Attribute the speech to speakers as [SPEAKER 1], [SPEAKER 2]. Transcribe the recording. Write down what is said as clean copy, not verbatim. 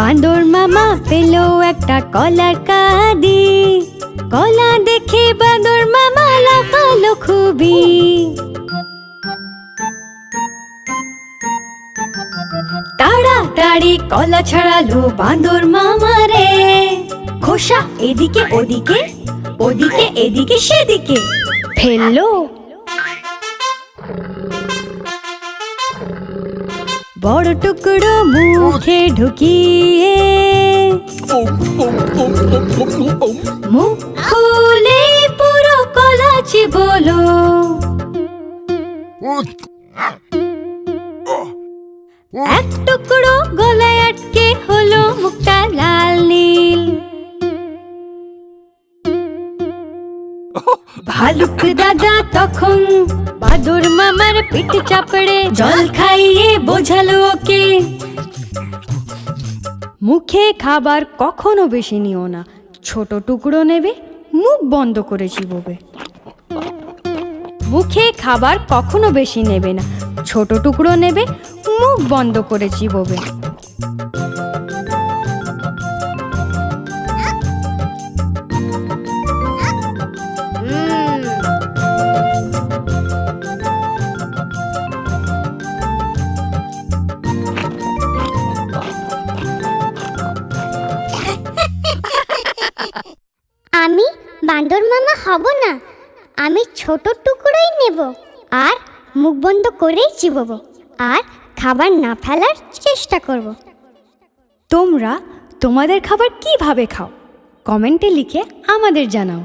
[SPEAKER 1] বাঁদর মামা পেল একটা কলার কাঁদি। কলা দেখে বাঁদর মামা লাফালো খুবই। তাড়াতাড়ি কলা ছাড়ালো বাঁদর মামা রে। খোসা এদিকে ওদিকে, ওদিকে এদিকে সেদিকে ফেললো। বড় টুকরো মুখে ঢুকিয়ে মুখ খুলে পুরো কলা চিবোলো। এক টুকরো গলায় আটকে হলো মুখটা লাল নীল। ভালুক দাদা তখন বাঁদর মামার পিঠ চাপড়ে জল খাইয়ে বোঝালো ওকে, মুখে খাবার কখনো বেশি নিও না, ছোট টুকরো নেবে, মুখ বন্ধ করে চিবোবে। মুখে খাবার কখনো বেশি নেবে না, ছোট টুকরো নেবে, মুখ বন্ধ করে চিবোবে।
[SPEAKER 2] আমি বাঁদর মামা হব না, আমি ছোট টুকরোই নেব আর মুখ বন্ধ করেই চিবোবো আর খাবার না ফেলার চেষ্টা করব।
[SPEAKER 1] তোমরা তোমাদের খাবার কিভাবে খাও কমেন্টে লিখে আমাদের জানাও।